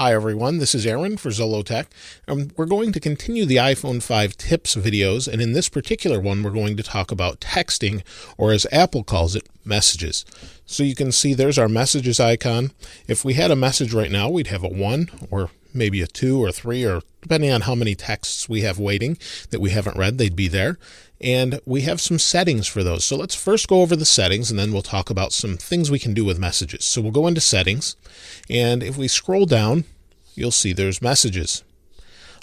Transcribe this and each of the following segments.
Hi everyone, this is Aaron for Zollotech, and we're going to continue the iPhone 5 tips videos, and in this particular one we're going to talk about texting, or as Apple calls it, messages. So you can see there's our messages icon. If we had a message right now, we'd have a 1 or maybe a 2 or 3, or depending on how many texts we have waiting that we haven't read, they'd be there. And we have some settings for those. So let's first go over the settings, and then we'll talk about some things we can do with messages. So we'll go into settings, and if we scroll down, you'll see there's messages.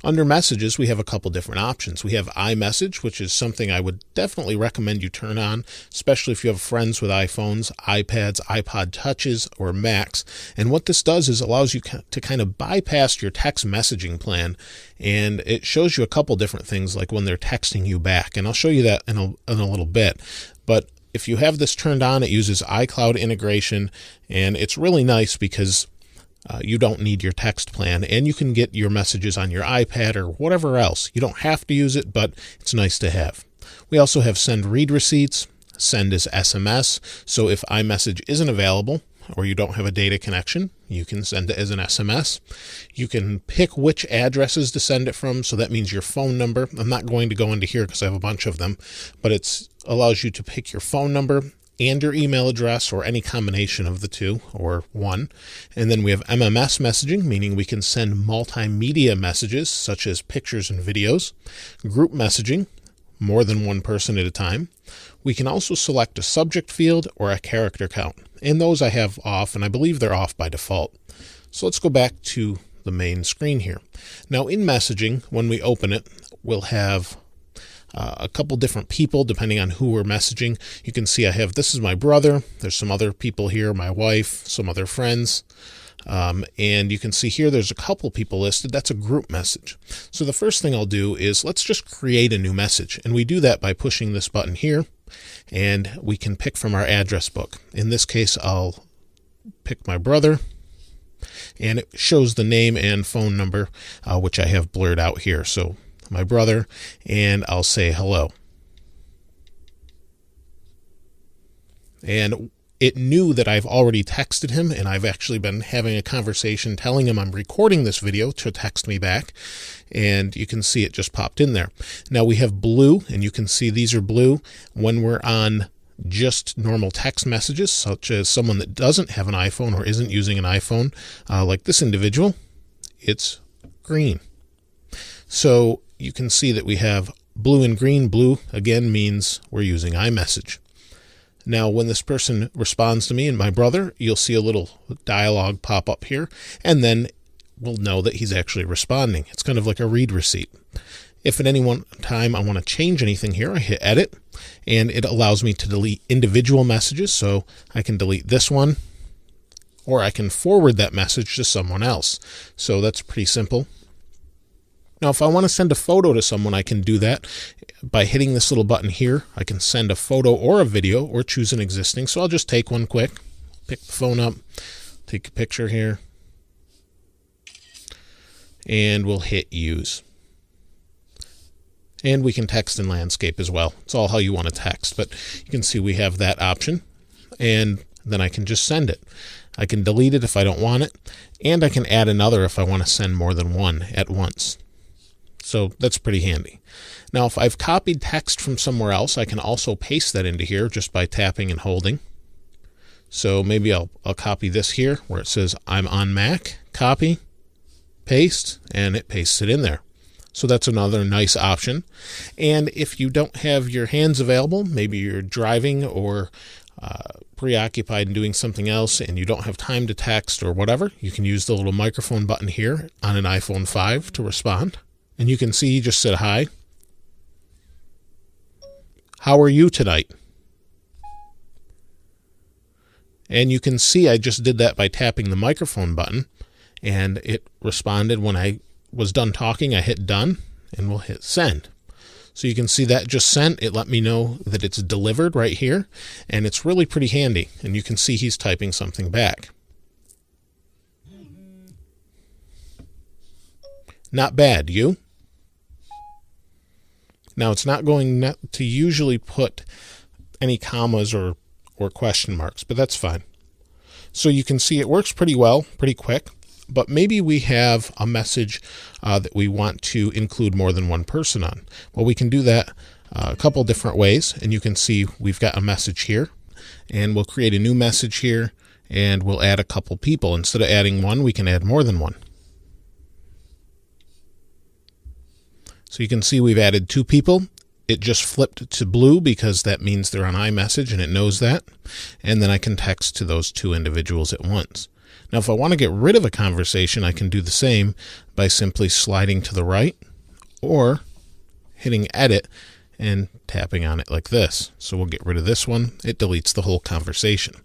Under messages, we have a couple different options. We have iMessage, which is something I would definitely recommend you turn on, especially if you have friends with iPhones, iPads, iPod Touches, or Macs. And what this does is allows you to kind of bypass your text messaging plan, and it shows you a couple different things like when they're texting you back. And I'll show you that in a little bit. But if you have this turned on, it uses iCloud integration, and it's really nice because you don't need your text plan, and you can get your messages on your iPad or whatever else. You don't have to use it, but it's nice to have. We also have send read receipts. Send is SMS, so if iMessage isn't available or you don't have a data connection, you can send it as an SMS. You can pick which addresses to send it from, so that means your phone number. I'm not going to go into here because I have a bunch of them, but it allows you to pick your phone number and your email address, or any combination of the two, or one. And then we have MMS messaging, meaning we can send multimedia messages such as pictures and videos. Group messaging, more than one person at a time. We can also select a subject field or a character count, and those I have off, and I believe they're off by default. So let's go back to the main screen here. Now in messaging, when we open it, we'll have a couple different people depending on who we're messaging. You can see this is my brother, there's some other people here, my wife, some other friends, and you can see here there's a couple people listed. That's a group message. So the first thing I'll do is let's just create a new message, and we do that by pushing this button here, and we can pick from our address book. In this case, I'll pick my brother, and it shows the name and phone number, which I have blurred out here. So my brother, and I'll say hello. And it knew that I've already texted him, and I've actually been having a conversation telling him I'm recording this video to text me back, and you can see it just popped in there. Now we have blue, and you can see these are blue when we're on just normal text messages, such as someone that doesn't have an iPhone or isn't using an iPhone, like this individual. It's green. So you can see that we have blue and green. Blue, again, means we're using iMessage. Now, when this person responds to me and my brother, you'll see a little dialogue pop up here, and then we'll know that he's actually responding. It's kind of like a read receipt. If at any one time I want to change anything here, I hit edit, and it allows me to delete individual messages. So I can delete this one, or I can forward that message to someone else. So that's pretty simple. Now, if I want to send a photo to someone, I can do that by hitting this little button here. I can send a photo or a video, or choose an existing. So I'll just take one quick, pick the phone up, take a picture here, and we'll hit use. And we can text in landscape as well. It's all how you want to text, but you can see we have that option, and then I can just send it. I can delete it if I don't want it, and I can add another if I want to send more than one at once. So that's pretty handy. Now, if I've copied text from somewhere else, I can also paste that into here just by tapping and holding. So maybe I'll copy this here where it says I'm on Mac, copy, paste, and it pastes it in there. So that's another nice option. And if you don't have your hands available, maybe you're driving or preoccupied and doing something else and you don't have time to text or whatever, you can use the little microphone button here on an iPhone 5 to respond. And you can see he just said hi. How are you tonight? And you can see I just did that by tapping the microphone button, and it responded. When I was done talking, I hit done, and we'll hit send. So you can see that just sent. It let me know that it's delivered right here, and it's really pretty handy. And you can see he's typing something back. Not bad, you? Now, it's not going to usually put any commas or question marks, but that's fine. So you can see it works pretty well, pretty quick. but maybe we have a message that we want to include more than one person on. Well, we can do that a couple different ways, and you can see we've got a message here, and we'll create a new message here, and we'll add a couple people. Instead of adding one, we can add more than one. So you can see we've added 2 people. It just flipped to blue because that means they're on iMessage and it knows that. And then I can text to those 2 individuals at once. Now, if I want to get rid of a conversation, I can do the same by simply sliding to the right or hitting edit and tapping on it like this. So we'll get rid of this one. It deletes the whole conversation.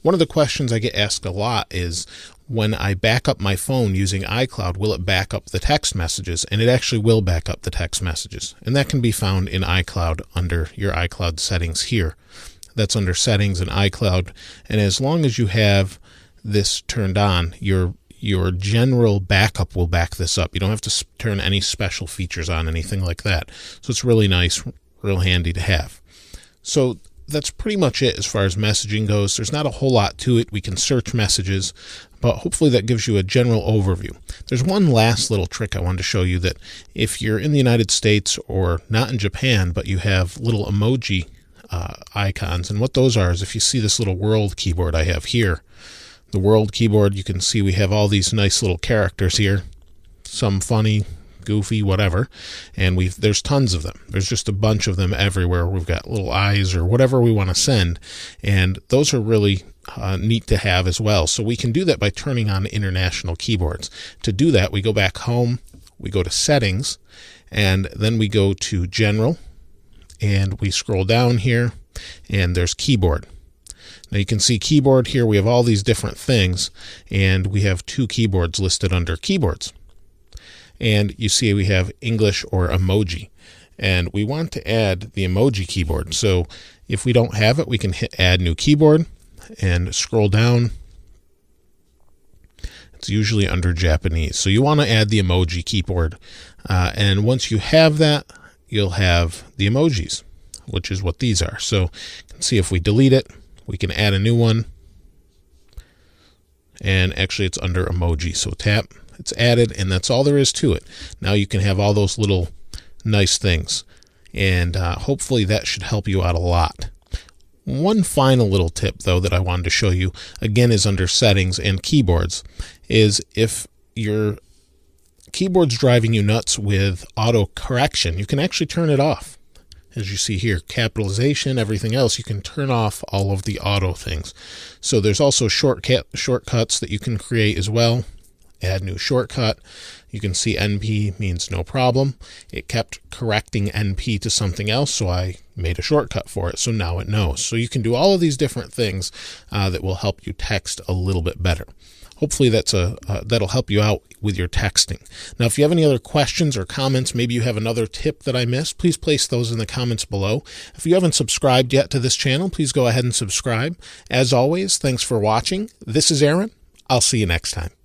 One of the questions I get asked a lot is, when I back up my phone using iCloud, will it back up the text messages? And it actually will back up the text messages. And that can be found in iCloud under your iCloud settings here. That's under settings in iCloud. And as long as you have this turned on, your general backup will back this up. You don't have to turn any special features on, anything like that. So it's really nice, real handy to have. So that's pretty much it as far as messaging goes. There's not a whole lot to it. We can search messages, but hopefully that gives you a general overview. There's one last little trick I wanted to show you, that if you're in the United States or not in Japan, but you have little emoji icons, and what those are is, if you see this little world keyboard I have here, the world keyboard, you can see we have all these nice little characters here, some funny, goofy, whatever, and there's tons of them. There's just a bunch of them everywhere. We've got little eyes or whatever we want to send, and those are really neat to have as well. So we can do that by turning on international keyboards. To do that, we go back home, we go to settings, and then we go to general, and we scroll down here, and there's keyboard. Now you can see keyboard here. We have all these different things, and we have 2 keyboards listed under keyboards. And you see we have English or emoji, and we want to add the emoji keyboard. So if we don't have it, we can hit add new keyboard and scroll down. It's usually under Japanese. So you want to add the emoji keyboard. And once you have that, you'll have the emojis, which is what these are. So you can see if we delete it, we can add a new one. And actually it's under emoji. So tap, it's added, and that's all there is to it. Now you can have all those little nice things, and hopefully that should help you out a lot. One final little tip, though, that I wanted to show you, again, is under settings and keyboards, is if your keyboard's driving you nuts with auto correction, you can actually turn it off. As you see here, capitalization, everything else, you can turn off all of the auto things. So there's also shortcuts that you can create as well. Add new shortcut. You can see NP means no problem. It kept correcting NP to something else, so I made a shortcut for it, so now it knows. So you can do all of these different things that will help you text a little bit better. Hopefully that'll help you out with your texting. Now, if you have any other questions or comments, maybe you have another tip that I missed, please place those in the comments below. If you haven't subscribed yet to this channel, please go ahead and subscribe. As always, thanks for watching. This is Aaron. I'll see you next time.